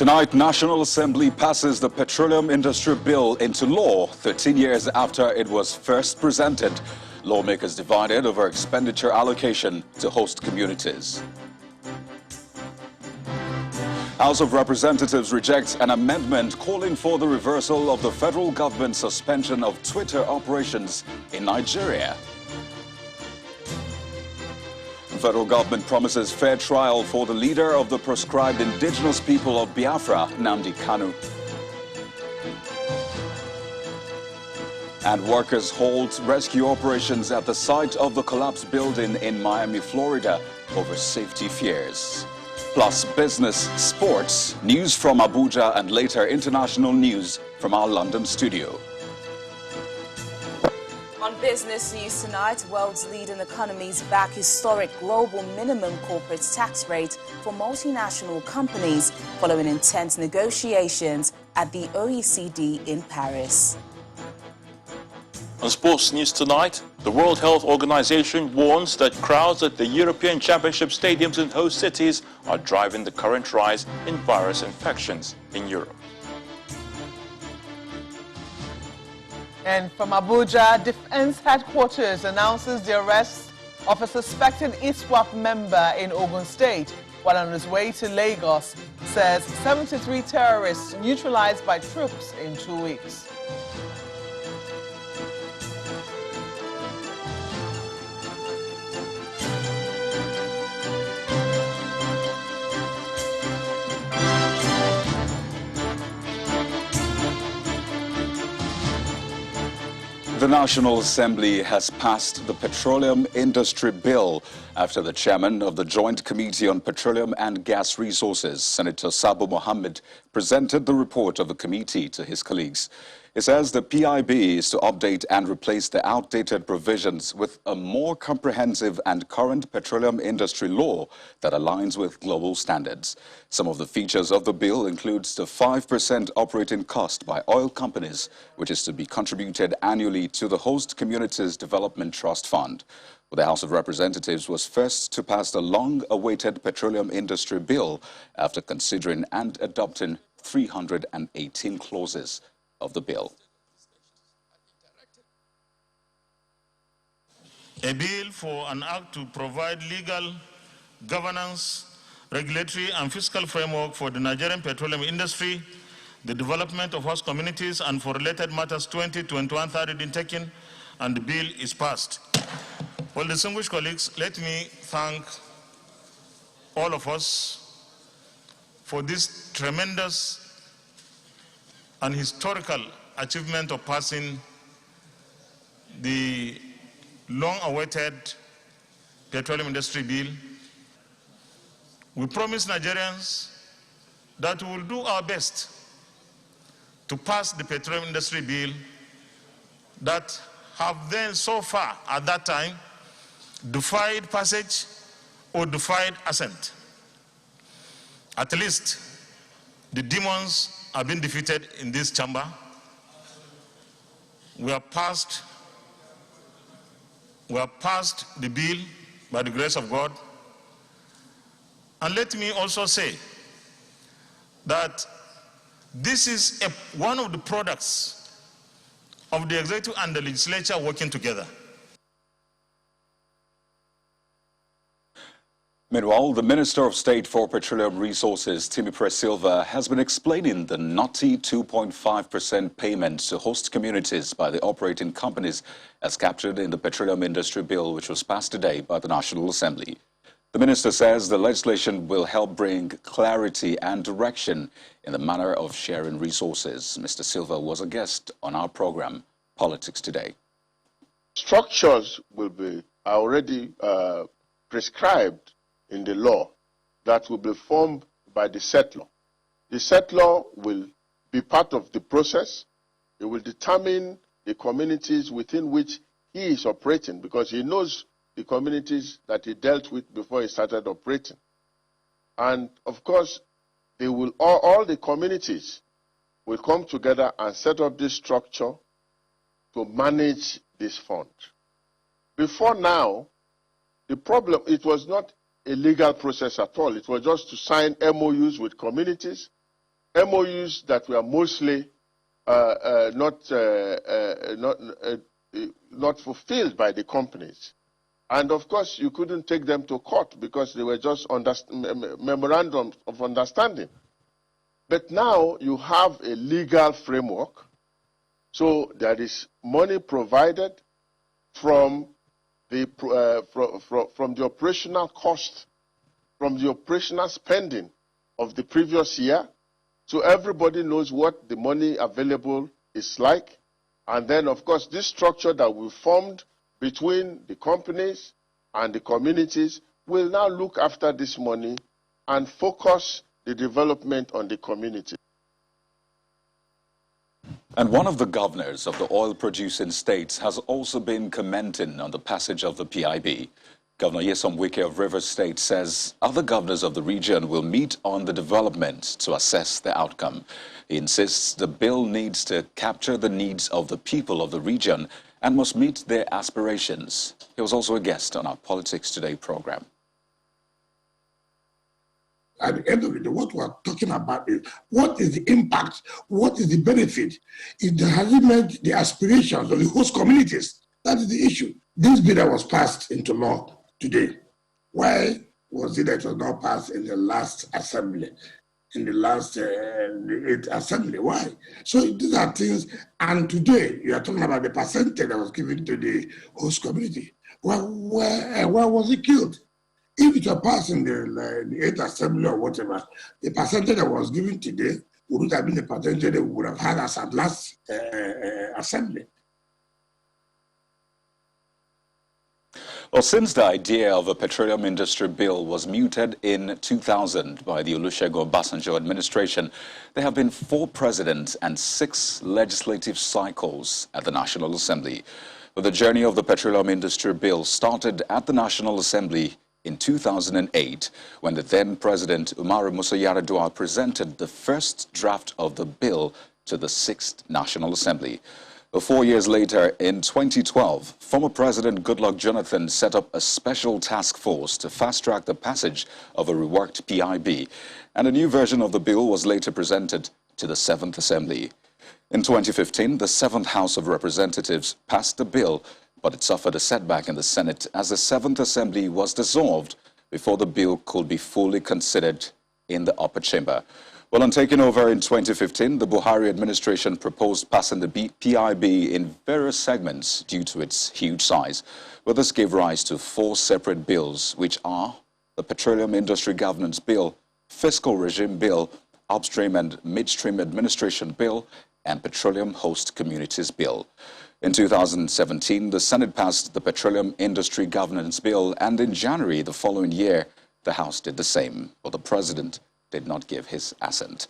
Tonight, National Assembly passes the Petroleum Industry Bill into law 13 years after it was first presented. Lawmakers divided over expenditure allocation to host communities. House of Representatives rejects an amendment calling for the reversal of the federal government's suspension of Twitter operations in Nigeria. The federal government promises fair trial for the leader of the proscribed indigenous people of Biafra, Nnamdi Kanu. And workers halt rescue operations at the site of the collapsed building in Miami, Florida over safety fears. Plus business, sports, news from Abuja, and later international news from our London studio. On business news tonight, world's leading economies back historic global minimum corporate tax rate for multinational companies following intense negotiations at the OECD in Paris. On sports news tonight, the World Health Organization warns that crowds at the European Championship stadiums in host cities are driving the current rise in virus infections in Europe. And from Abuja, Defense Headquarters announces the arrest of a suspected ISWAP member in Ogun State while on his way to Lagos, says 73 terrorists neutralized by troops in 2 weeks. The National Assembly has passed the Petroleum Industry Bill after the chairman of the Joint Committee on Petroleum and Gas Resources, Senator Sabo Mohammed, presented the report of the committee to his colleagues. He says the PIB is to update and replace the outdated provisions with a more comprehensive and current petroleum industry law that aligns with global standards. Some of the features of the bill includes the 5% operating cost by oil companies, which is to be contributed annually to the Host Communities Development Trust Fund. The House of Representatives was first to pass the long-awaited petroleum industry bill after considering and adopting 318 clauses of the bill. A bill for an act to provide legal governance, regulatory and fiscal framework for the Nigerian petroleum industry, the development of host communities, and for related matters 2021 third reading taken, and the bill is passed. Well, distinguished colleagues, let me thank all of us for this tremendous and historical achievement of passing the long-awaited petroleum industry bill. We promise Nigerians that we will do our best to pass the petroleum industry bill that have then so far at that time defied passage or defied assent. At least the demons have been defeated in this chamber. We have passed the bill by the grace of God. And let me also say that this is one of the products of the executive and the legislature working together. Meanwhile, the Minister of State for Petroleum Resources, Timipre Silva, has been explaining the nutty 2.5% payment to host communities by the operating companies as captured in the Petroleum Industry Bill, which was passed today by the National Assembly. The minister says the legislation will help bring clarity and direction in the manner of sharing resources. Mr. Silva was a guest on our program, Politics Today. Structures will be already prescribed in the law that will be formed by the settler. The settler will be part of the process. It will determine the communities within which he is operating, because he knows the communities that he dealt with before he started operating. And of course, they will all the communities will come together and set up this structure to manage this fund. Before now, the problem, it was not a legal process at all. It was just to sign MOUs with communities MOUs that were mostly not fulfilled by the companies. And of course, you couldn't take them to court because they were just memorandums of understanding. But now you have a legal framework. So there is money provided from the operational cost, from the operational spending of the previous year. So everybody knows what the money available is like. And then, of course, this structure that we formed between the companies and the communities will now look after this money and focus the development on the community. And one of the governors of the oil-producing states has also been commenting on the passage of the PIB. Governor Nyesom Wike of Rivers State says other governors of the region will meet on the development to assess the outcome. He insists the bill needs to capture the needs of the people of the region and must meet their aspirations. He was also a guest on our Politics Today program. At the end of the day, what we are talking about is what is the impact, what is the benefit? Has it met the aspirations of the host communities? That is the issue. This bill that was passed into law today, why was it that it was not passed in the last assembly, in the last the 8th assembly? Why? So these are things, and today you are talking about the percentage that was given to the host community. Why was it killed? If it were passed in the 8th assembly or whatever, the percentage that was given today would have been the percentage that we would have had as at last assembly. Well, since the idea of a petroleum industry bill was mooted in 2000 by the Olusegun Obasanjo administration, there have been 4 presidents and 6 legislative cycles at the National Assembly. But the journey of the petroleum industry bill started at the National Assembly in 2008, when the then President Umaru Musa Yar'Adua presented the first draft of the bill to the 6th National Assembly. 4 years later, in 2012, former President Goodluck Jonathan set up a special task force to fast-track the passage of a reworked PIB, and a new version of the bill was later presented to the 7th Assembly. In 2015, the 7th House of Representatives passed the bill, but it suffered a setback in the Senate as the 7th Assembly was dissolved before the bill could be fully considered in the upper chamber. Well, on taking over in 2015, the Buhari administration proposed passing the PIB in various segments due to its huge size. Well, this gave rise to 4 separate bills, which are the Petroleum Industry Governance Bill, Fiscal Regime Bill, Upstream and Midstream Administration Bill, and Petroleum Host Communities Bill. In 2017, the Senate passed the Petroleum Industry Governance Bill, and in January the following year, the House did the same, but the President did not give his assent.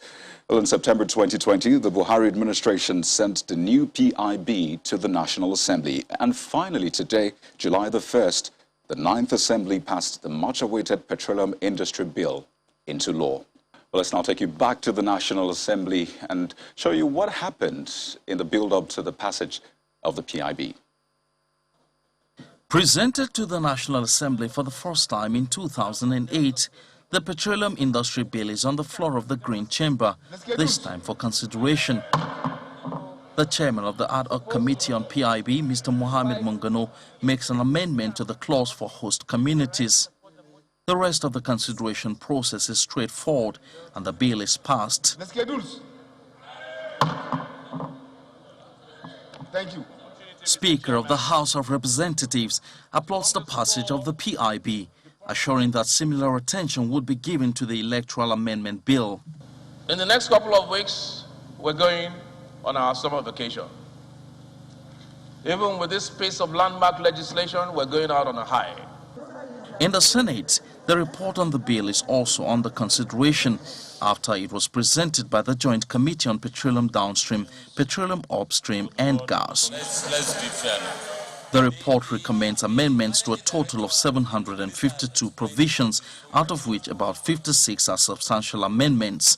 Well, in September 2020, the Buhari administration sent the new PIB to the National Assembly. And finally today, July the 1st, the 9th Assembly passed the much-awaited Petroleum Industry Bill into law. Well, let's now take you back to the National Assembly and show you what happened in the build-up to the passage of the PIB. Presented to the National Assembly for the first time in 2008, the Petroleum Industry Bill is on the floor of the Green Chamber, this time for consideration. The chairman of the Ad Hoc Committee on PIB, Mr. Mohammed Mungano, makes an amendment to the clause for host communities. The rest of the consideration process is straightforward and the bill is passed. Thank you. Speaker of the House of Representatives applauds the passage of the PIB, assuring that similar attention would be given to the Electoral Amendment Bill. In the next couple of weeks, we're going on our summer vacation. Even with this pace of landmark legislation, we're going out on a high. In the Senate, the report on the bill is also under consideration after it was presented by the Joint Committee on Petroleum Downstream, Petroleum Upstream and Gas. Let's be fair now. The report recommends amendments to a total of 752 provisions, out of which about 56 are substantial amendments.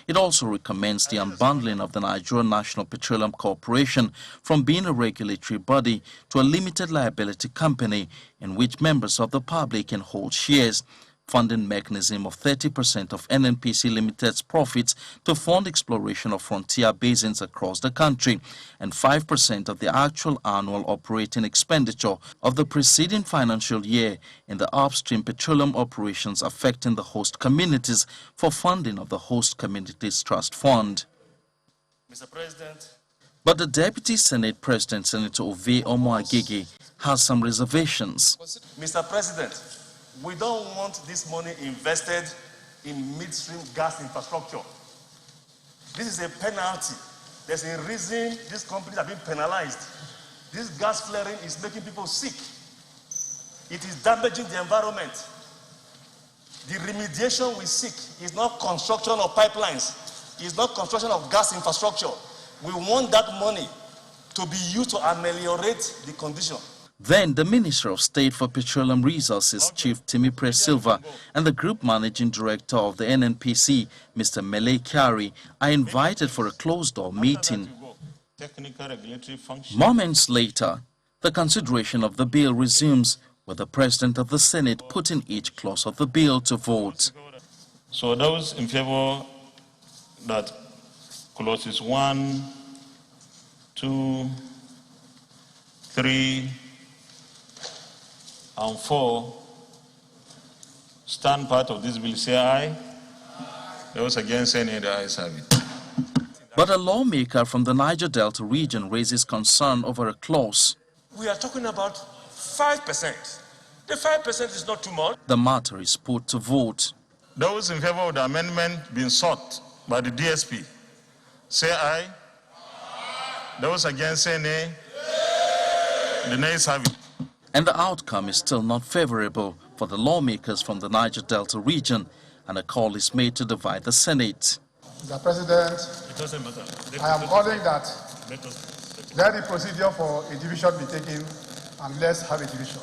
It also recommends the unbundling of the Nigerian National Petroleum Corporation from being a regulatory body to a limited liability company in which members of the public can hold shares, funding mechanism of 30% of NNPC Limited's profits to fund exploration of frontier basins across the country, and 5% of the actual annual operating expenditure of the preceding financial year in the upstream petroleum operations affecting the host communities for funding of the Host Communities Trust Fund. Mr. President. But the Deputy Senate President, Senator Ove Omoagege, has some reservations. Mr. President, we don't want this money invested in midstream gas infrastructure. This is a penalty. There's a reason these companies are being penalized. This gas flaring is making people sick. It is damaging the environment. The remediation we seek is not construction of pipelines. It's not construction of gas infrastructure. We want that money to be used to ameliorate the condition. Then the Minister of State for Petroleum Resources, Chief Timipre Silva, and the Group Managing Director of the NNPC, Mr. Mele Kyari, are invited for a closed-door meeting. Moments later, the consideration of the bill resumes, with the President of the Senate putting each clause of the bill to vote. So those in favor that clauses 1, 2, 3, and 4 stand part of this bill, say aye. Those against, say nay. The ayes have it. But a lawmaker from the Niger Delta region raises concern over a clause. We are talking about 5%. The 5% is not too much. The matter is put to vote. Those in favor of the amendment being sought by the DSP, say aye. Those against, say nay. The nays have it. And the outcome is still not favorable for the lawmakers from the Niger Delta region, and a call is made to divide the Senate. Mr. President, I am calling that let the procedure for a division be taken and let's have a division.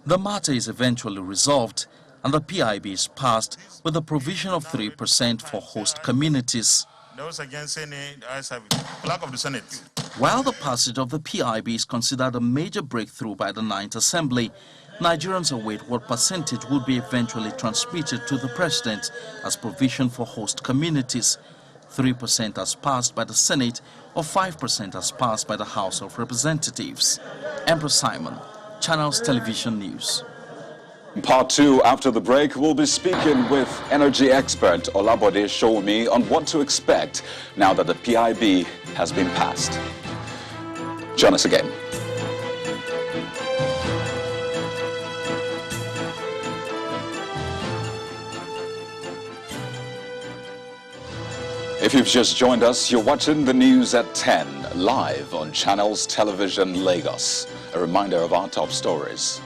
The matter is eventually resolved, and the PIB is passed with the provision of 3% for host communities. Those against, say nay. The ayes have it. Clerk of the Senate. While the passage of the PIB is considered a major breakthrough by the Ninth Assembly, Nigerians await what percentage would be eventually transmitted to the President as provision for host communities. 3% as passed by the Senate or 5% as passed by the House of Representatives. Emperor Simon, Channels Television News. In part 2, after the break, we'll be speaking with energy expert Olabode Shoumi on what to expect now that the PIB has been passed. Join us again. If you've just joined us, you're watching the news at 10, live on Channels Television Lagos. A reminder of our top stories.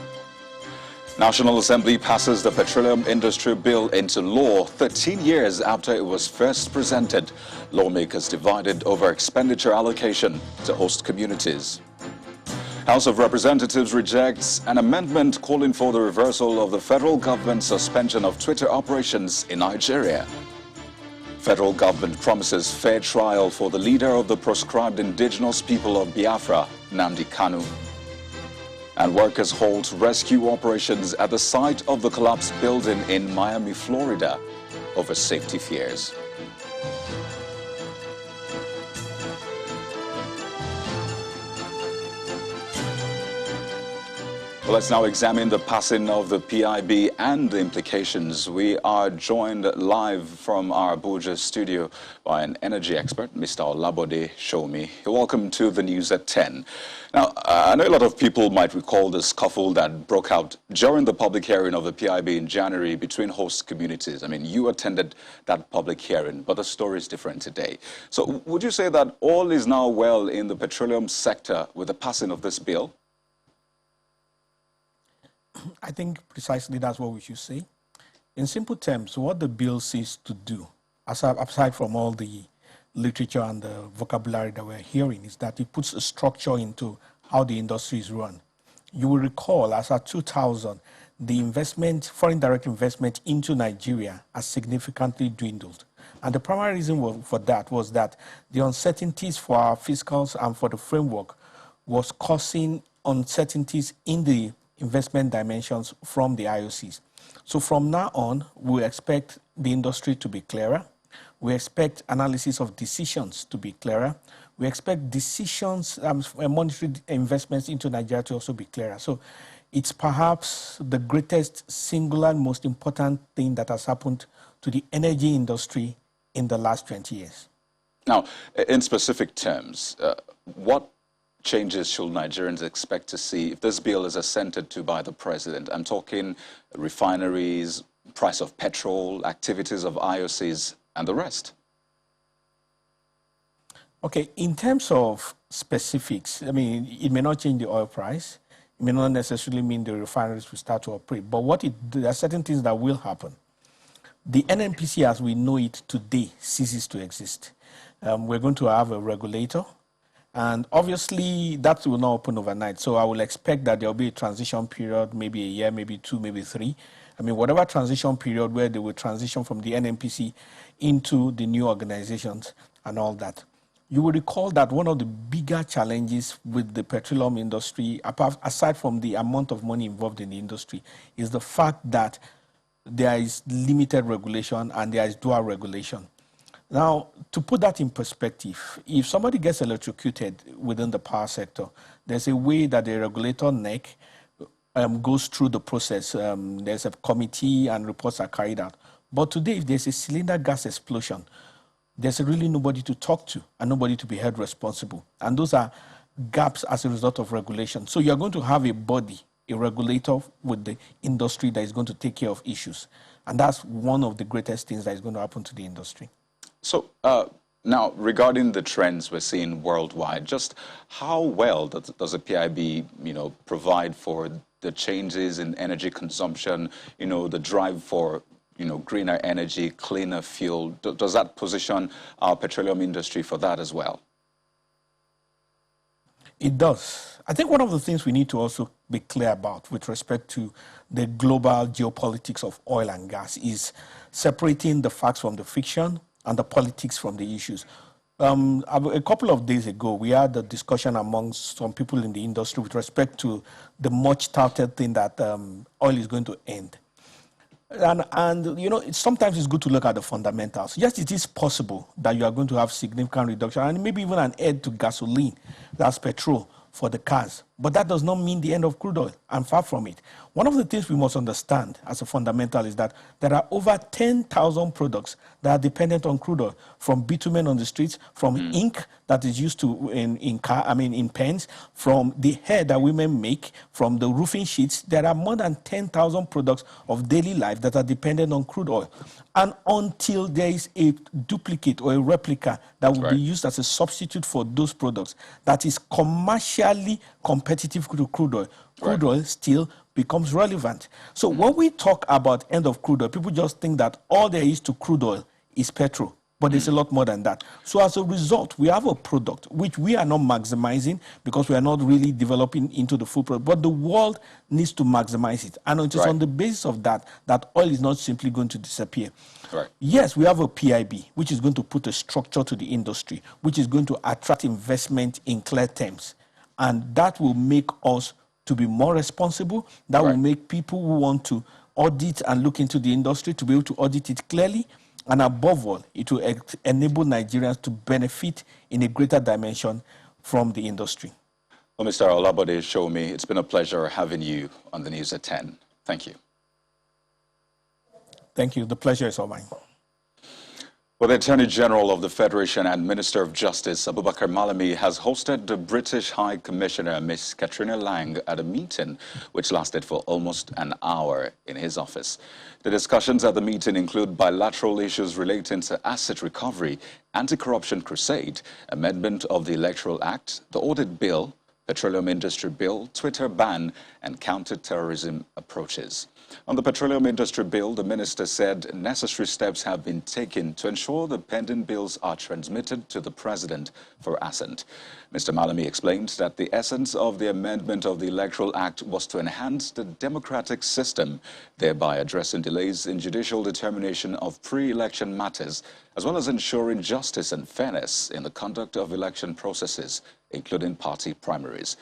National Assembly passes the Petroleum Industry Bill into law 13 years after it was first presented. Lawmakers divided over expenditure allocation to host communities. House of Representatives rejects an amendment calling for the reversal of the federal government's suspension of Twitter operations in Nigeria. Federal government promises fair trial for the leader of the proscribed indigenous people of Biafra, Nnamdi Kanu. And workers halt rescue operations at the site of the collapsed building in Miami, Florida, over safety fears. Well, let's now examine the passing of the PIB and the implications. We are joined live from our Abuja studio by an energy expert, Mr. Olabode Shoumi. Welcome to the news at 10. Now, I know a lot of people might recall the scuffle that broke out during the public hearing of the PIB in January between host communities. I mean, you attended that public hearing, but the story is different today. So would you say that all is now well in the petroleum sector with the passing of this bill? I think precisely that's what we should say. In simple terms, what the bill seeks to do, aside from all the literature and the vocabulary that we're hearing, is that it puts a structure into how the industry is run. You will recall, as at 2000, the investment, foreign direct investment into Nigeria has significantly dwindled. And the primary reason for that was that the uncertainties for our fiscals and for the framework was causing uncertainties in the investment dimensions from the IOCs. So from now on, we expect the industry to be clearer. We expect analysis of decisions to be clearer. We expect decisions, monetary investments into Nigeria to also be clearer. So it's perhaps the greatest, singular, most important thing that has happened to the energy industry in the last 20 years. Now, in specific terms, what changes should Nigerians expect to see if this bill is assented to by the president? I'm talking refineries, price of petrol, activities of IOCs, and the rest. Okay, in terms of specifics, I mean, it may not change the oil price. It may not necessarily mean the refineries will start to operate. But there are certain things that will happen. The NNPC, as we know it today, ceases to exist. We're going to have a regulator. And obviously, that will not open overnight. So I will expect that there will be a transition period, maybe a year, maybe 2, maybe 3. I mean, whatever transition period where they will transition from the NNPC into the new organizations and all that. You will recall that one of the bigger challenges with the petroleum industry, aside from the amount of money involved in the industry, is the fact that there is limited regulation and there is dual regulation. Now, to put that in perspective, if somebody gets electrocuted within the power sector, there's a way that the regulator NEC goes through the process. There's a committee and reports are carried out. But today, if there's a cylinder gas explosion, there's really nobody to talk to and nobody to be held responsible. And those are gaps as a result of regulation. So you're going to have a body, a regulator with the industry that is going to take care of issues. And that's one of the greatest things that is going to happen to the industry. So now, regarding the trends we're seeing worldwide, just how well does the PIB, provide for the changes in energy consumption, the drive for, greener energy, cleaner fuel? Does that position our petroleum industry for that as well? It does. I think one of the things we need to also be clear about with respect to the global geopolitics of oil and gas is separating the facts from the fiction and the politics from the issues. A couple of days ago, we had a discussion amongst some people in the industry with respect to the much touted thing that oil is going to end. And sometimes it's good to look at the fundamentals. Yes, it is possible that you are going to have significant reduction and maybe even an end to gasoline, that's petrol, for the cars. But that does not mean the end of crude oil. I'm far from it. One of the things we must understand as a fundamental is that there are over 10,000 products that are dependent on crude oil, from bitumen on the streets, from ink that is used to in pens, from the hair that women make, from the roofing sheets. There are more than 10,000 products of daily life that are dependent on crude oil. And until there is a duplicate or a replica that will be used as a substitute for those products that is commercially competitive to crude oil still becomes relevant. So when we talk about end of crude oil, people just think that all there is to crude oil is petrol. But there's a lot more than that. So as a result, we have a product which we are not maximizing because we are not really developing into the full product. But the world needs to maximize it. And it is on the basis of that oil is not simply going to disappear. Yes, we have a PIB, which is going to put a structure to the industry, which is going to attract investment in clear terms. And that will make us to be more responsible. That will make people who want to audit and look into the industry to be able to audit it clearly. And above all, it will enable Nigerians to benefit in a greater dimension from the industry. Well, Mr. Olabode Shomi, it's been a pleasure having you on the News at 10. Thank you. Thank you. The pleasure is all mine. Well, the Attorney General of the Federation and Minister of Justice, Abubakar Malami, has hosted the British High Commissioner, Ms. Katrina Lang, at a meeting which lasted for almost an hour in his office. The discussions at the meeting include bilateral issues relating to asset recovery, anti-corruption crusade, amendment of the Electoral Act, the Audit Bill, Petroleum Industry Bill, Twitter ban, and counter-terrorism approaches. On the Petroleum Industry Bill, the minister said necessary steps have been taken to ensure the pending bills are transmitted to the president for assent. Mr. Malami explained that the essence of the amendment of the Electoral Act was to enhance the democratic system, thereby addressing delays in judicial determination of pre-election matters, as well as ensuring justice and fairness in the conduct of election processes, including party primaries.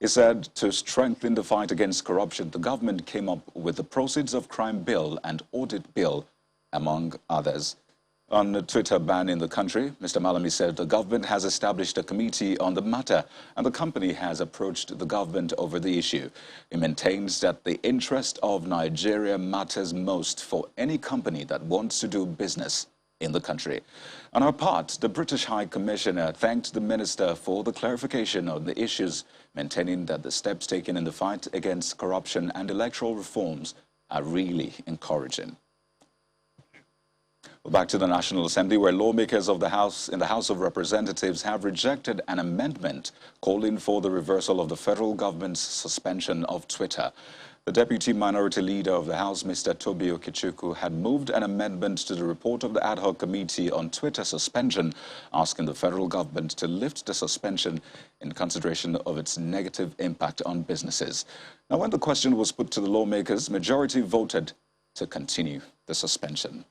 He said to strengthen the fight against corruption, the government came up with the Proceeds of Crime Bill and Audit Bill, among others. On a Twitter ban in the country, Mr. Malami said the government has established a committee on the matter and the company has approached the government over the issue. He maintains that the interest of Nigeria matters most for any company that wants to do business in the country. On her part, the British High Commissioner thanked the minister for the clarification on the issues, maintaining that the steps taken in the fight against corruption and electoral reforms are really encouraging. Back to the National Assembly, where lawmakers of the House in the House of Representatives have rejected an amendment calling for the reversal of the federal government's suspension of Twitter. The Deputy Minority Leader of the House, Mr. Toby Okechukwu, had moved an amendment to the report of the Ad Hoc Committee on Twitter suspension, asking the federal government to lift the suspension in consideration of its negative impact on businesses. Now, when the question was put to the lawmakers, majority voted to continue the suspension.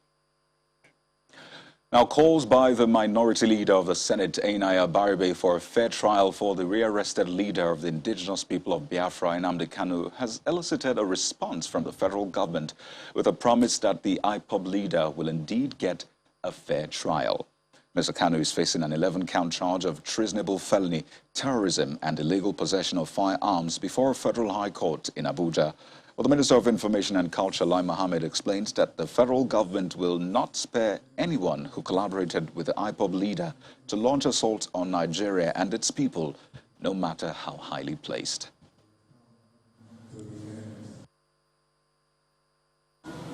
Now, calls by the Minority Leader of the Senate, Ainaya Baribe, for a fair trial for the rearrested leader of the indigenous people of Biafra, Nnamdi Kanu, has elicited a response from the federal government with a promise that the IPOB leader will indeed get a fair trial. Mr. Kanu is facing an 11-count charge of treasonable felony, terrorism and illegal possession of firearms before a federal high court in Abuja. Well, the Minister of Information and Culture, Lai Mohammed, explains that the federal government will not spare anyone who collaborated with the IPOB leader to launch assault on Nigeria and its people, no matter how highly placed.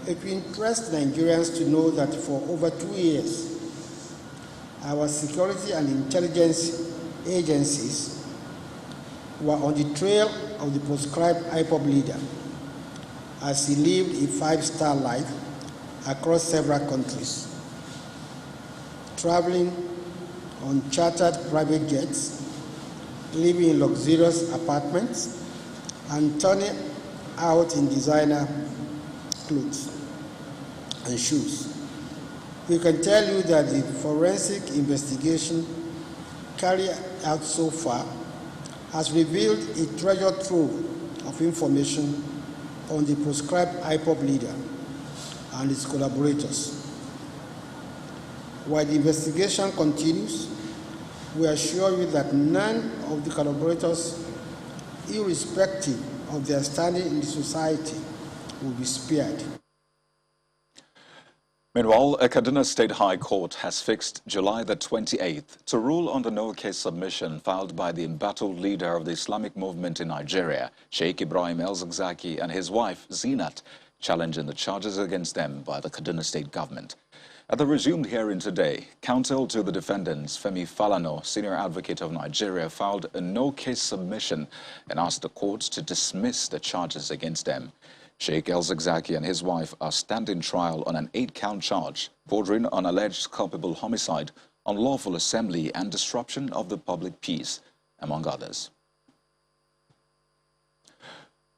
It interests Nigerians to know that for over 2 years, our security and intelligence agencies were on the trail of the proscribed IPOB leader as he lived a five-star life across several countries, traveling on chartered private jets, living in luxurious apartments, and turning out in designer clothes and shoes. We can tell you that the forensic investigation carried out so far has revealed a treasure trove of information on the proscribed IPOB leader and his collaborators. While the investigation continues, we assure you that none of the collaborators, irrespective of their standing in the society, will be spared. Meanwhile, a Kaduna State High Court has fixed July the 28th to rule on the no-case submission filed by the embattled leader of the Islamic movement in Nigeria, Sheikh El-Zakzaky, and his wife, Zinat, challenging the charges against them by the Kaduna State government. At the resumed hearing today, counsel to the defendants, Femi Falana, senior advocate of Nigeria, filed a no-case submission and asked the court to dismiss the charges against them. Sheikh El-Zakzaky and his wife are standing trial on an 8-count charge bordering on alleged culpable homicide, unlawful assembly and disruption of the public peace, among others.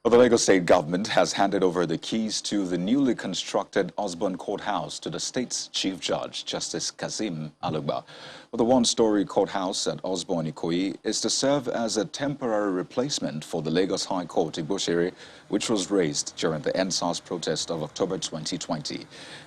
The Lagos State government has handed over the keys to the newly constructed Osborne Courthouse to the state's Chief Judge, Justice Kazeem Alugba. The one-story courthouse at Osborne, Ikoyi, is to serve as a temporary replacement for the Lagos High Court, Igbosere, which was raised during the NSAS protest of October 2020.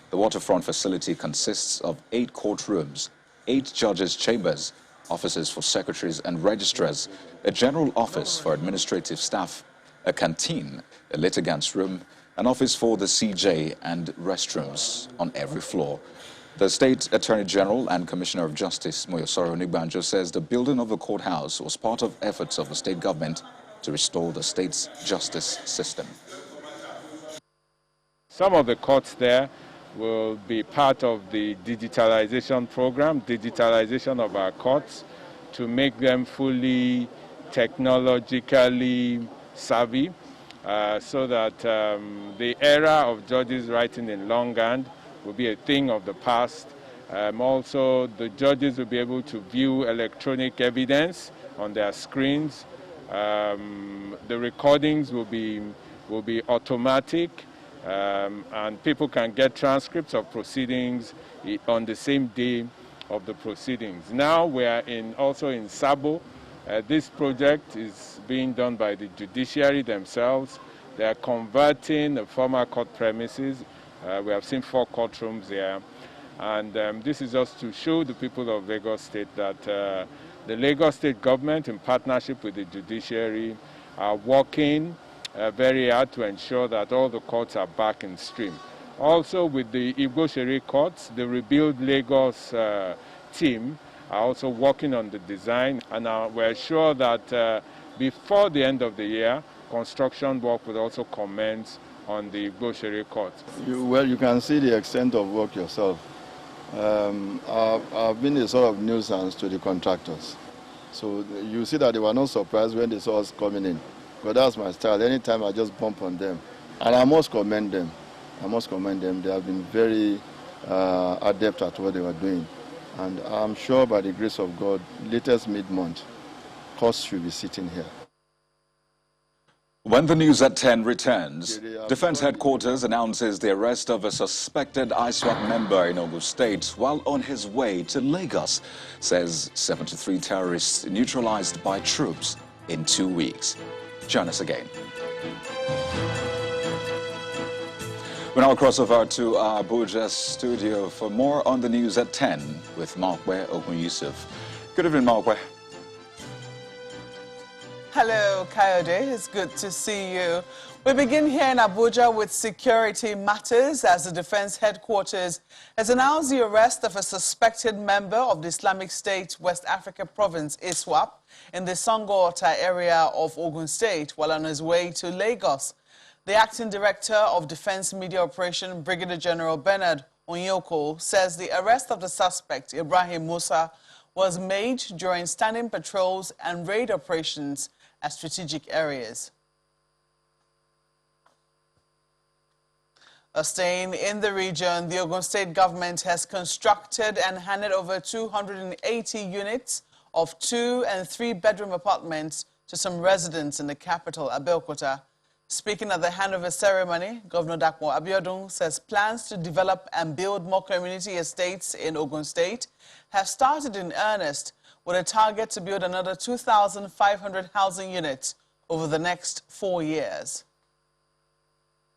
The waterfront facility consists of 8 courtrooms, 8 judges' chambers, offices for secretaries and registrars, a general office for administrative staff, a canteen, a litigants' room, an office for the CJ, and restrooms on every floor. The State Attorney General and Commissioner of Justice, Moyosoro Onigbanjo, says the building of the courthouse was part of efforts of the state government to restore the state's justice system. Some of the courts there will be part of the digitalization program, digitalization of our courts, to make them fully technologically savvy, so that the era of judges writing in longhand will be a thing of the past. Also, the judges will be able to view electronic evidence on their screens. The recordings will be automatic, and people can get transcripts of proceedings on the same day of the proceedings. Now we are also in Sabo, This project is being done by the judiciary themselves. They are converting the former court premises. We have seen 4 courtrooms here. And this is just to show the people of Lagos State that the Lagos State government, in partnership with the judiciary, are working very hard to ensure that all the courts are back in stream. Also, with the Okochiri courts, the Rebuild Lagos team are also working on the design, and we're sure that before the end of the year, construction work will also commence on the Okochiri court. Well, you can see the extent of work yourself. I've been a sort of nuisance to the contractors. So you see that they were not surprised when they saw us coming in. But that's my style. Anytime I just bump on them. And I must commend them. I must commend them. They have been very adept at what they were doing. And I'm sure by the grace of God, latest mid-month, costs should be sitting here. When the news at 10 returns, Defense Headquarters announces the arrest of a suspected ISWAP member in Ogun State while on his way to Lagos, says 73 terrorists neutralized by troops in 2 weeks. Join us again. We now cross over to our Abuja studio for more on the news at 10 with Markwe Ogun Yusuf. Good evening, Markwe. Hello, Kayode. It's good to see you. We begin here in Abuja with security matters as the Defense Headquarters has announced the arrest of a suspected member of the Islamic State West Africa Province, ISWAP, in the Sangota area of Ogun State while on his way to Lagos. The acting director of Defense Media Operation, Brigadier General Bernard Onyoko, says the arrest of the suspect, Ibrahim Musa, was made during standing patrols and raid operations at strategic areas. Staying in the region, the Ogun State government has constructed and handed over 280 units of 2- and 3-bedroom apartments to some residents in the capital, Abeokuta. Speaking at the handover ceremony, Governor Dapo Abiodun says plans to develop and build more community estates in Ogun State have started in earnest, with a target to build another 2,500 housing units over the next 4 years.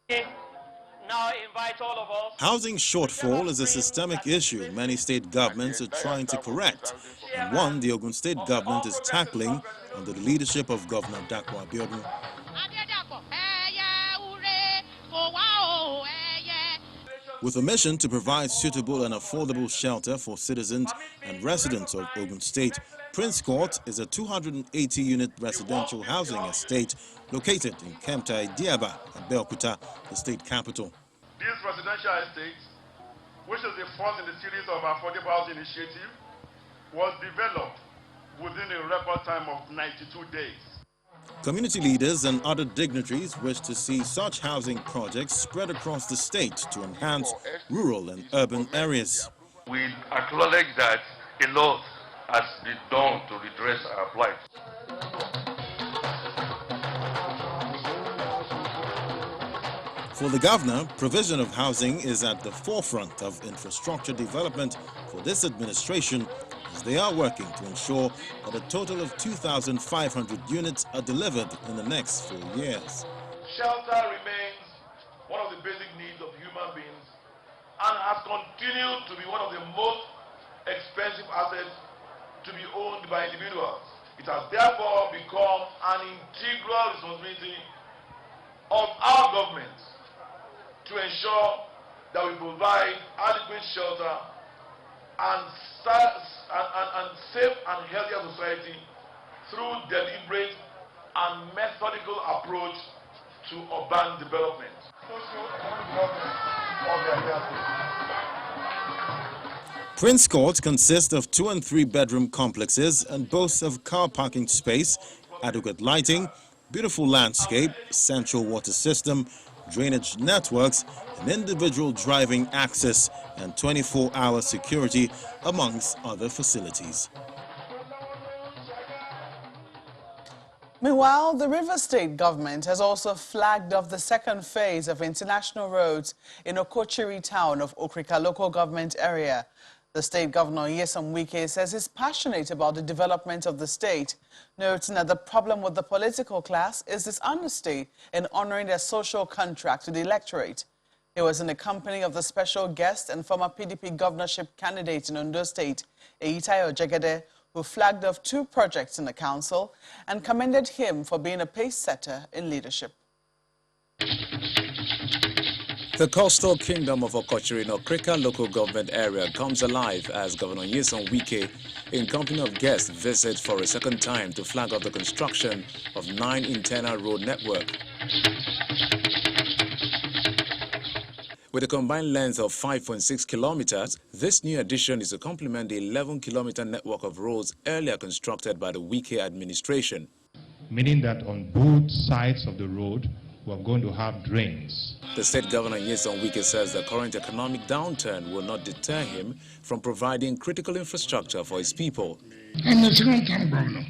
Now invite all of us. Housing shortfall is a systemic issue many state governments are trying to correct, and one the Ogun State government is tackling under the leadership of Governor Dapo Abiodun. With a mission to provide suitable and affordable shelter for citizens and residents of Ogun State, Prince Court is a 280-unit residential housing estate located in Kemtai Diaba, Abeokuta, the state capital. This residential estate, which is the first in the series of affordable housing initiative, was developed within a record time of 92 days. Community leaders and other dignitaries wish to see such housing projects spread across the state to enhance rural and urban areas. We acknowledge that a lot has been done to redress our plight. For the governor, provision of housing is at the forefront of infrastructure development for this administration, as they are working to ensure that a total of 2,500 units are delivered in the next 4 years. Shelter remains one of the basic needs of human beings and has continued to be one of the most expensive assets to be owned by individuals. It has therefore become an integral responsibility of our government to ensure that we provide adequate shelter and safe and healthier society through deliberate and methodical approach to urban development. Prince Court consists of 2- and 3-bedroom complexes and boasts of car parking space, adequate lighting, beautiful landscape, central water system, drainage networks, and individual driving access and 24-hour security, amongst other facilities. Meanwhile, the Rivers State government has also flagged off the second phase of international roads in Okochiri town of Okrika local government area. The state governor, Nyesom Wike, says he's passionate about the development of the state, noting that the problem with the political class is dishonesty in honoring their social contract to the electorate. He was in the company of the special guest and former PDP governorship candidate in Ondo State, Eyitayo Jegede, who flagged off 2 projects in the council and commended him for being a pace-setter in leadership. The coastal kingdom of Okochiri in Okrika local government area comes alive as Governor Nyesom Wike, in company of guests, visit for a second time to flag off the construction of 9 internal road network. With a combined length of 5.6 kilometers, this new addition is to complement the 11-kilometer network of roads earlier constructed by the Wike administration. Meaning that on both sides of the road, we are going to have drains. The state governor Nyesom Wike says the current economic downturn will not deter him from providing critical infrastructure for his people. I'm a second-time governor.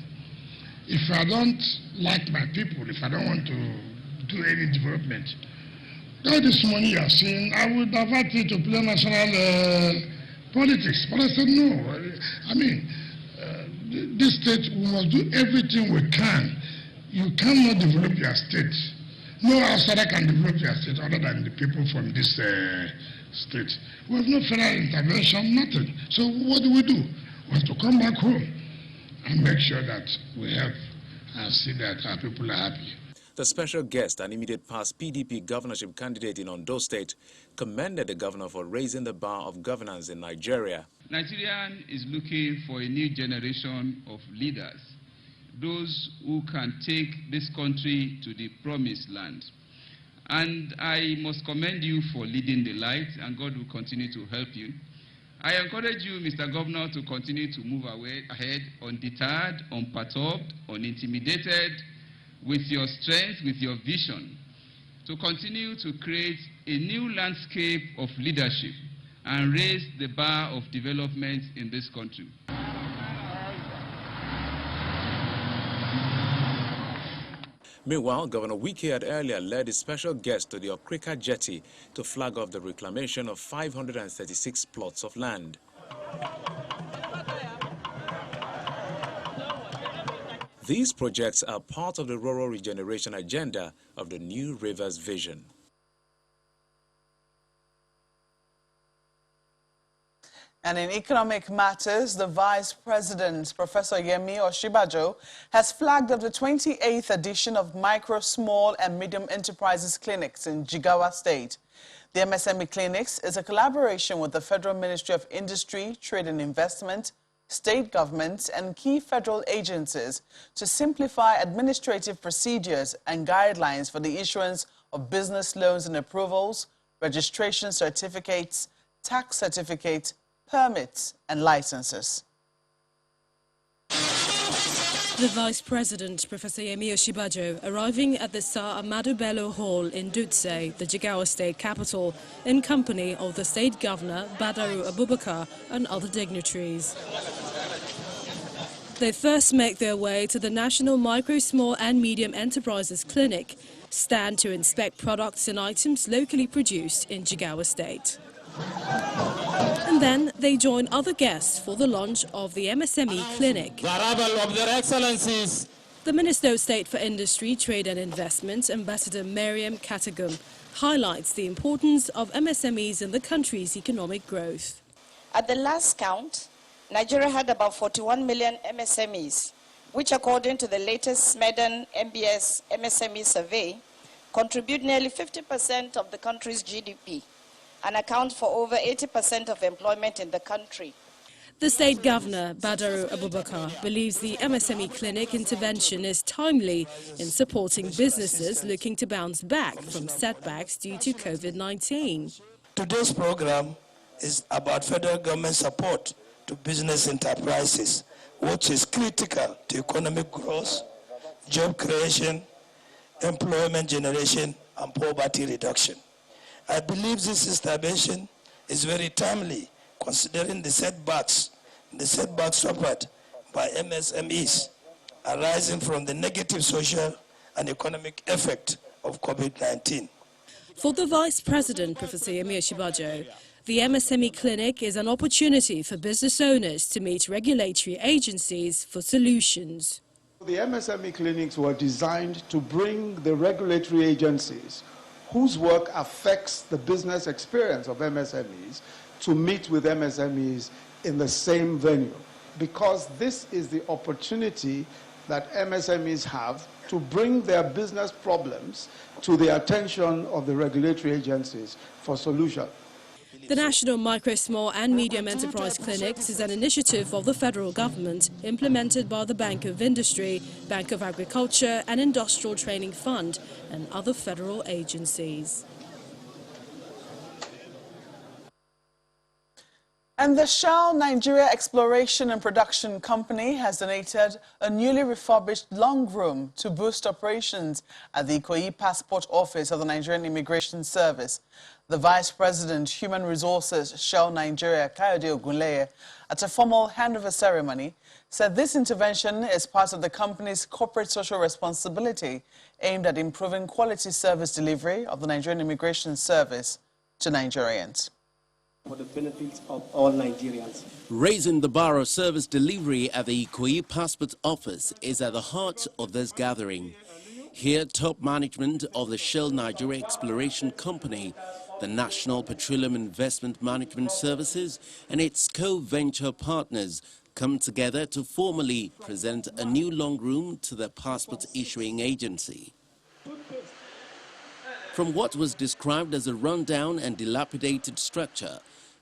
If I don't like my people, if I don't want to do any development, all this money you are seeing, I would divert it to play national politics. But I said no. I mean, this state, we must do everything we can. You cannot develop your state. No outsider can develop your state other than the people from this state. We have no federal intervention, nothing. So what do? We have to come back home and make sure that we help and see that our people are happy. The special guest and immediate past PDP governorship candidate in Ondo State commended the governor for raising the bar of governance in Nigeria. Nigeria is looking for a new generation of leaders, those who can take this country to the promised land. And I must commend you for leading the light, and God will continue to help you. I encourage you, Mr. Governor, to continue to move ahead undeterred, unperturbed, unintimidated, with your strength, with your vision, to continue to create a new landscape of leadership and raise the bar of development in this country. Meanwhile, Governor Wike had earlier led a special guest to the Okrika jetty to flag off the reclamation of 536 plots of land. These projects are part of the rural regeneration agenda of the New Rivers Vision. And in economic matters, the Vice President, Professor Yemi Osinbajo, has flagged up the 28th edition of Micro, Small and Medium Enterprises Clinics in Jigawa State. The MSME Clinics is a collaboration with the Federal Ministry of Industry, Trade and Investment, state governments and key federal agencies to simplify administrative procedures and guidelines for the issuance of business loans and approvals, registration certificates, tax certificates, permits and licenses. The Vice President, Professor Yemi Osinbajo, arriving at the Sir Ahmadu Bello Hall in Dutse, the Jigawa state capital, in company of the state governor, Badaru Abubakar, and other dignitaries. They first make their way to the National Micro, Small and Medium Enterprises Clinic, stand to inspect products and items locally produced in Jigawa state. And then they join other guests for the launch of the MSME Clinic. The arrival of their excellencies. The Minister of State for Industry, Trade and Investment, Ambassador Mariam Katagum, highlights the importance of MSMEs in the country's economic growth. At the last count, Nigeria had about 41 million MSMEs, which according to the latest Medan MBS MSME survey, contribute nearly 50% of the country's GDP and account for over 80% of employment in the country. The state governor, Badaru Abubakar, believes the MSME Clinic intervention is timely in supporting businesses looking to bounce back from setbacks due to COVID-19. Today's program is about federal government support to business enterprises, which is critical to economic growth, job creation, employment generation, and poverty reduction. I believe this intervention is very timely, considering the setbacks suffered by MSMEs arising from the negative social and economic effect of COVID-19. For the Vice President, Professor Yemi Osinbajo, the MSME Clinic is an opportunity for business owners to meet regulatory agencies for solutions. The MSME clinics were designed to bring the regulatory agencies whose work affects the business experience of MSMEs to meet with MSMEs in the same venue, because this is the opportunity that MSMEs have to bring their business problems to the attention of the regulatory agencies for solution. The National Micro, Small and Medium Enterprise Clinics is an initiative of the federal government implemented by the Bank of Industry, Bank of Agriculture and Industrial Training Fund and other federal agencies. And the Shell Nigeria Exploration and Production Company has donated a newly refurbished long room to boost operations at the Ikoyi Passport Office of the Nigerian Immigration Service. The Vice President, Human Resources, Shell Nigeria, Kayode Ogunleye, at a formal handover ceremony, said this intervention is part of the company's corporate social responsibility aimed at improving quality service delivery of the Nigerian Immigration Service to Nigerians. For the benefit of all Nigerians. Raising the bar of service delivery at the Ikoyi Passport Office is at the heart of this gathering. Here, top management of the Shell Nigeria Exploration Company, the National Petroleum Investment Management Services and its co-venture partners come together to formally present a new long room to the passport issuing agency. From what was described as a rundown and dilapidated structure,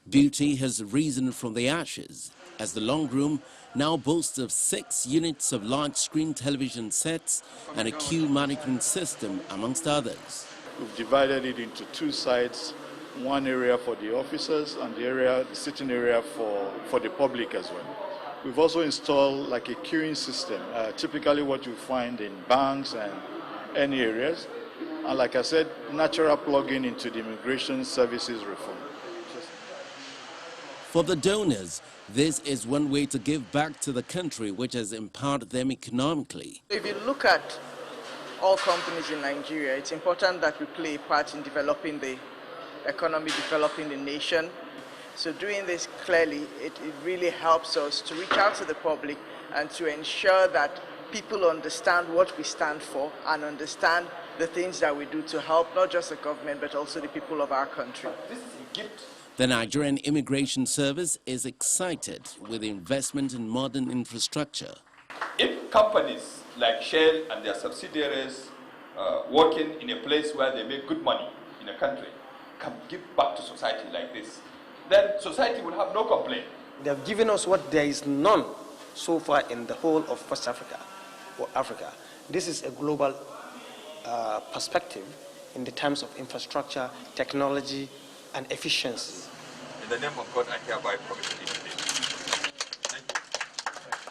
beauty has risen from the ashes, as the long room now boasts of 6 units of large-screen television sets and a queue management system, amongst others. We've divided it into 2 sides, one area for the officers and the sitting area for the public as well. We've also installed like a queuing system, typically what you find in banks and any areas. And like I said, natural plug-in into the immigration services reform. For the donors, this is one way to give back to the country which has empowered them economically. If you look at all companies in Nigeria, it's important that we play a part in developing the economy, developing the nation. So doing this clearly, it really helps us to reach out to the public and to ensure that people understand what we stand for and understand the things that we do to help not just the government but also the people of our country. This is a gift. The Nigerian Immigration Service is excited with investment in modern infrastructure. If companies like Shell and their subsidiaries working in a place where they make good money in a country can give back to society like this, then society will have no complaint. They have given us what there is none so far in the whole of West Africa or Africa. This is a global perspective in the terms of infrastructure, technology, and efficiency. In the name of God, I hereby promise it.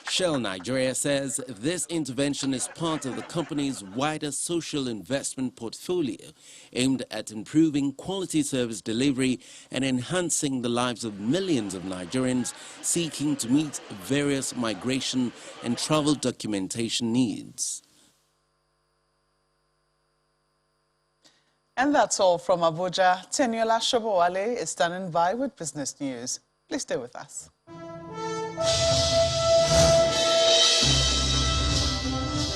Shell Nigeria says this intervention is part of the company's wider social investment portfolio aimed at improving quality service delivery and enhancing the lives of millions of Nigerians seeking to meet various migration and travel documentation needs. And that's all from Abuja. Teniola Shobowale is standing by with business news. Please stay with us.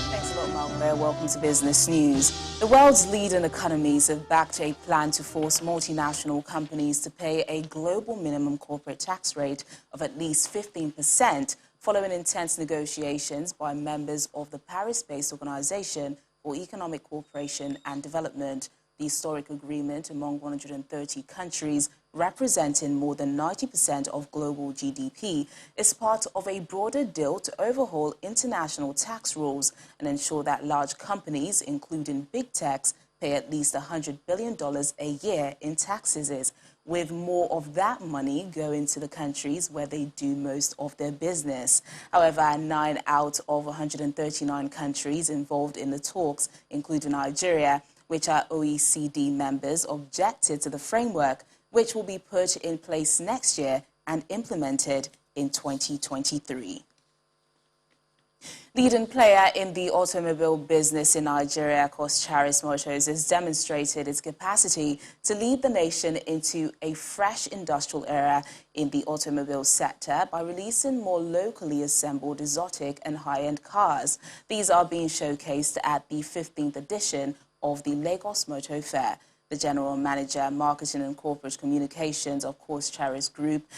Thanks a lot, Malcolm. Welcome to Business News. The world's leading economies have backed a plan to force multinational companies to pay a global minimum corporate tax rate of at least 15% following intense negotiations by members of the Paris-based Organization for Economic Cooperation and Development. The historic agreement among 130 countries, representing more than 90% of global GDP, is part of a broader deal to overhaul international tax rules and ensure that large companies, including big techs, pay at least $100 billion a year in taxes, with more of that money going to the countries where they do most of their business. However, 9 out of 139 countries involved in the talks, including Nigeria, which are OECD members, objected to the framework, which will be put in place next year and implemented in 2023. Leading player in the automobile business in Nigeria, Cosby Motors, has demonstrated its capacity to lead the nation into a fresh industrial era in the automobile sector by releasing more locally assembled exotic and high-end cars. These are being showcased at the 15th edition of the Lagos Motor Fair. The General Manager, Marketing and Corporate Communications of Cosby Group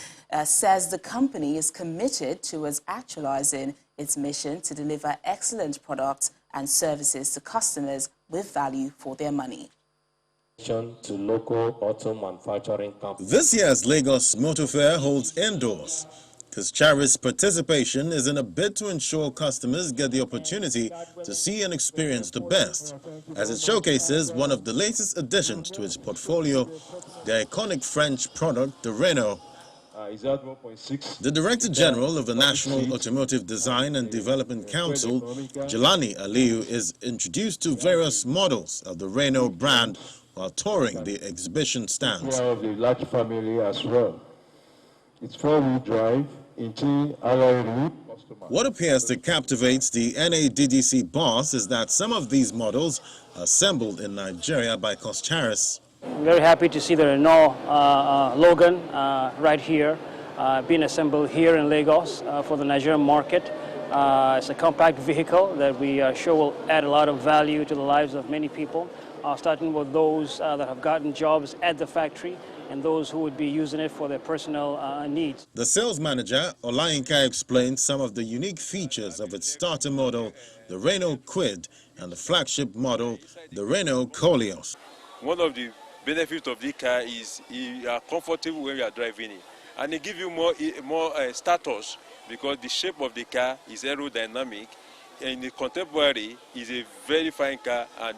says the company is committed towards actualizing its mission to deliver excellent products and services to customers with value for their money. To local auto manufacturing companies. This year's Lagos Motor Fair holds indoors. Cosby's participation is in a bid to ensure customers get the opportunity to see and experience the best, as it showcases one of the latest additions to its portfolio, the iconic French product, the Renault. The Director General of the National Automotive Design and Development Council, Jelani Aliyu, is introduced to various models of the Renault brand while touring the exhibition stands. Of the large family as well. It's four-wheel drive, alloy wheel. What appears to captivate the NADDC boss is that some of these models are assembled in Nigeria by Cosby. I'm very happy to see the Renault Logan right here being assembled here in Lagos for the Nigerian market. It's a compact vehicle that we are sure will add a lot of value to the lives of many people, starting with those that have gotten jobs at the factory and those who would be using it for their personal needs. The sales manager, Olayinka, explained some of the unique features of its starter model, the Renault Kwid, and the flagship model, the Renault Koleos. One of the benefits of the car is you are comfortable when you are driving it, and it gives you more status because the shape of the car is aerodynamic, and the contemporary is a very fine car and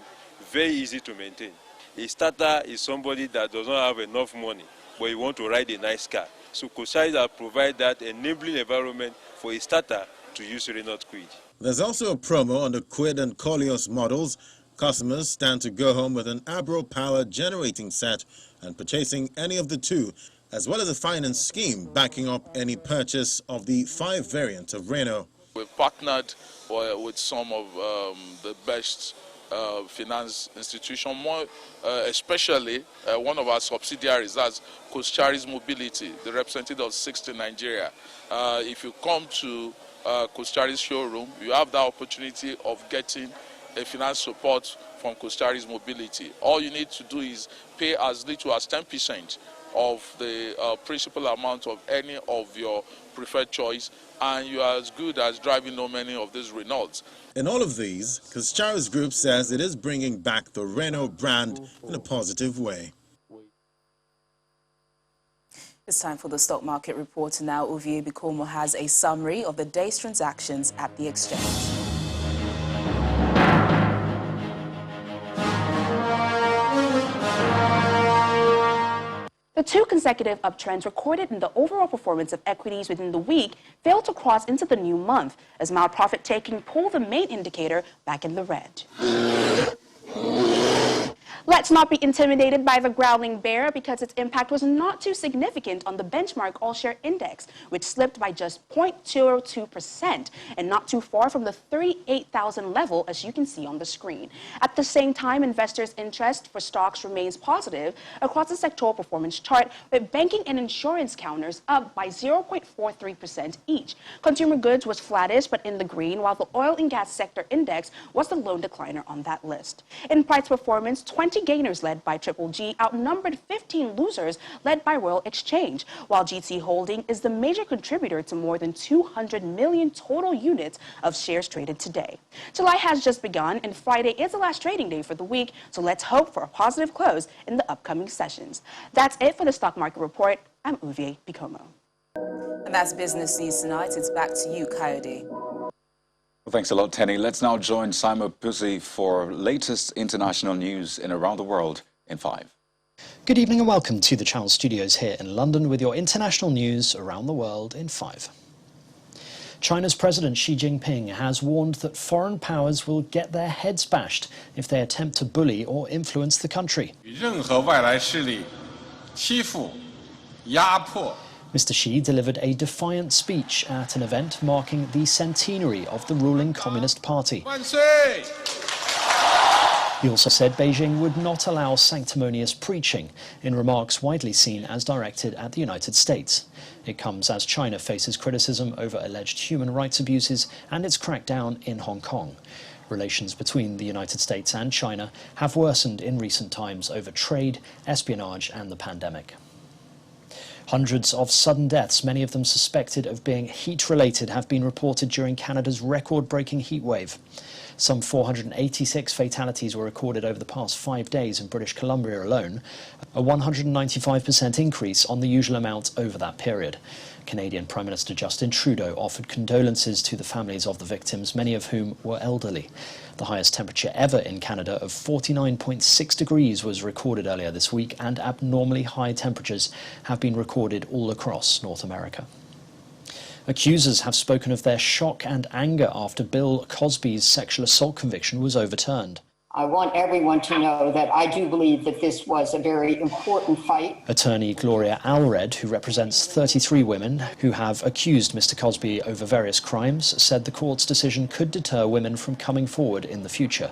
very easy to maintain. A starter is somebody that does not have enough money, but you want to ride a nice car. So Cosby provides that enabling environment for a starter to use Renault Kwid. There's also a promo on the Kwid and Koleos models. Customers stand to go home with an Abro power generating set and purchasing any of the two, as well as a finance scheme backing up any purchase of the 5 variant of Renault. We've partnered with some of the best finance institution, more especially one of our subsidiaries, that's Cosby Mobility, the representative of 60 Nigeria. If you come to Cosby's showroom, you have the opportunity of getting a finance support from Cosby Mobility. All you need to do is pay as little as 10% of the principal amount of any of your preferred choice, and you are as good as driving no many of these Renaults. In all of these, Cosby Group says it is bringing back the Renault brand in a positive way. It's time for the stock market report. Now, Ovie Bikomo has a summary of the day's transactions at the exchange. The 2 consecutive uptrends recorded in the overall performance of equities within the week failed to cross into the new month, as mild profit-taking pulled the main indicator back in the red. Let's not be intimidated by the growling bear, because its impact was not too significant on the benchmark all-share index, which slipped by just 0.02% and not too far from the 38,000 level, as you can see on the screen. At the same time, investors' interest for stocks remains positive across the sectoral performance chart, with banking and insurance counters up by 0.43% each. Consumer goods was flattish but in the green, while the oil and gas sector index was the lone decliner on that list. In price performance, 20 gainers led by Triple G outnumbered 15 losers led by Royal Exchange, while GT Holding is the major contributor to more than 200 million total units of shares traded today. July has just begun, and Friday is the last trading day for the week, so let's hope for a positive close in the upcoming sessions. That's it for the stock market report. I'm Ovie Bikomo. And that's business news tonight. It's back to you, Coyote. Well, thanks a lot, Tenny. Let's now join Simon Pussy for latest international news in around the world in 5. Good evening and welcome to the Channel Studios here in London with your international news around the world in 5. China's President Xi Jinping has warned that foreign powers will get their heads bashed if they attempt to bully or influence the country. Mr. Xi delivered a defiant speech at an event marking the centenary of the ruling Communist Party. He also said Beijing would not allow sanctimonious preaching, in remarks widely seen as directed at the United States. It comes as China faces criticism over alleged human rights abuses and its crackdown in Hong Kong. Relations between the United States and China have worsened in recent times over trade, espionage and the pandemic. Hundreds of sudden deaths, many of them suspected of being heat-related, have been reported during Canada's record-breaking heatwave. Some 486 fatalities were recorded over the past 5 days in British Columbia alone, a 195% increase on the usual amount over that period. Canadian Prime Minister Justin Trudeau offered condolences to the families of the victims, many of whom were elderly. The highest temperature ever in Canada of 49.6 degrees was recorded earlier this week, and abnormally high temperatures have been recorded all across North America. Accusers have spoken of their shock and anger after Bill Cosby's sexual assault conviction was overturned. I want everyone to know that I do believe that this was a very important fight. Attorney Gloria Allred, who represents 33 women who have accused Mr. Cosby over various crimes, said the court's decision could deter women from coming forward in the future.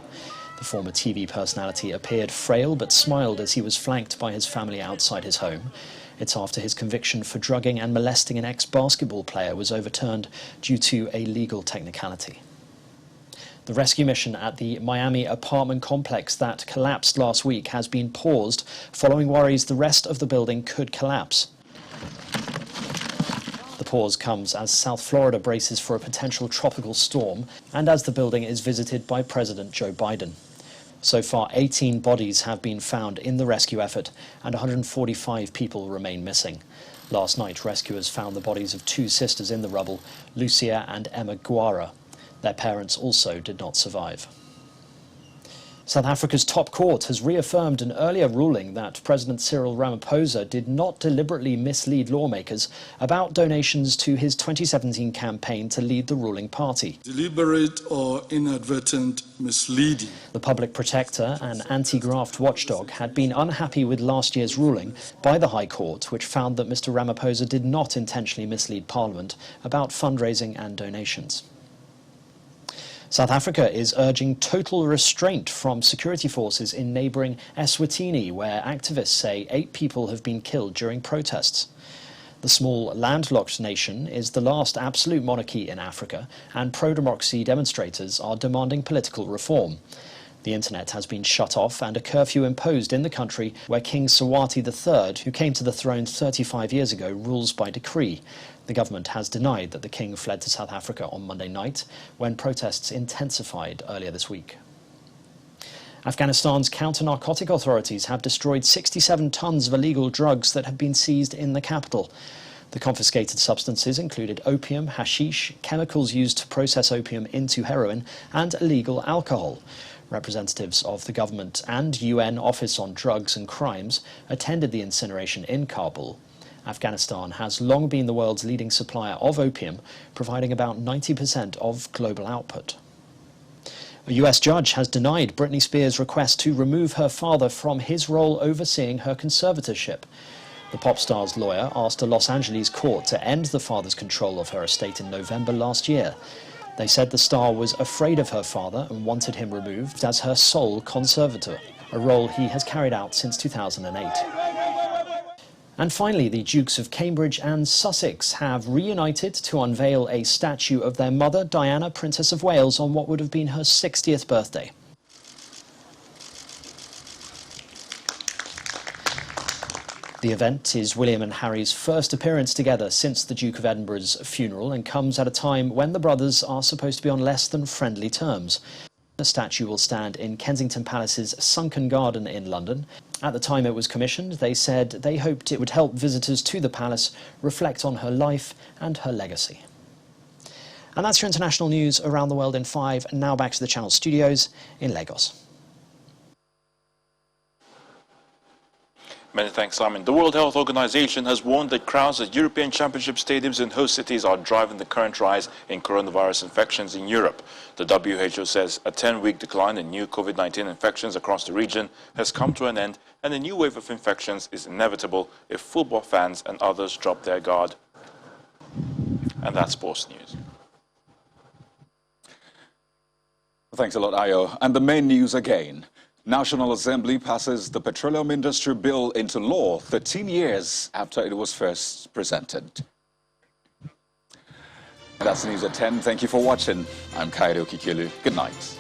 The former TV personality appeared frail but smiled as he was flanked by his family outside his home. It's after his conviction for drugging and molesting an ex-basketball player was overturned due to a legal technicality. The rescue mission at the Miami apartment complex that collapsed last week has been paused following worries the rest of the building could collapse. The pause comes as South Florida braces for a potential tropical storm and as the building is visited by President Joe Biden. So far, 18 bodies have been found in the rescue effort and 145 people remain missing. Last night, rescuers found the bodies of 2 sisters in the rubble, Lucia and Emma Guara. Their parents also did not survive. South Africa's top court has reaffirmed an earlier ruling that President Cyril Ramaphosa did not deliberately mislead lawmakers about donations to his 2017 campaign to lead the ruling party. Deliberate or inadvertent misleading. The public protector, an anti-graft watchdog, had been unhappy with last year's ruling by the High Court, which found that Mr. Ramaphosa did not intentionally mislead Parliament about fundraising and donations. South Africa is urging total restraint from security forces in neighbouring Eswatini, where activists say 8 people have been killed during protests. The small landlocked nation is the last absolute monarchy in Africa, and pro-democracy demonstrators are demanding political reform. The internet has been shut off and a curfew imposed in the country where King Eswatini III, who came to the throne 35 years ago, rules by decree. The government has denied that the king fled to South Africa on Monday night, when protests intensified earlier this week. Afghanistan's counter-narcotic authorities have destroyed 67 tons of illegal drugs that had been seized in the capital. The confiscated substances included opium, hashish, chemicals used to process opium into heroin, and illegal alcohol. Representatives of the government and UN Office on Drugs and Crimes attended the incineration in Kabul. Afghanistan has long been the world's leading supplier of opium, providing about 90% of global output. A US judge has denied Britney Spears' request to remove her father from his role overseeing her conservatorship. The pop star's lawyer asked a Los Angeles court to end the father's control of her estate in November last year. They said the star was afraid of her father and wanted him removed as her sole conservator, a role he has carried out since 2008. And finally, the Dukes of Cambridge and Sussex have reunited to unveil a statue of their mother, Diana, Princess of Wales, on what would have been her 60th birthday. The event is William and Harry's first appearance together since the Duke of Edinburgh's funeral and comes at a time when the brothers are supposed to be on less than friendly terms. The statue will stand in Kensington Palace's Sunken Garden in London. At the time it was commissioned, they said they hoped it would help visitors to the palace reflect on her life and her legacy. And that's your international news around the world in 5. And now back to the Channel studios in Lagos. Many thanks, Simon. The World Health Organization has warned that crowds at European Championship stadiums in host cities are driving the current rise in coronavirus infections in Europe. The WHO says a 10-week decline in new COVID-19 infections across the region has come to an end, and a new wave of infections is inevitable if football fans and others drop their guard. And that's sports news. Thanks a lot, Ayo. And the main news again. National Assembly passes the Petroleum Industry Bill into law 13 years after it was first presented. And that's news at 10. Thank you for watching. I'm Kairo Kikilu. Good night.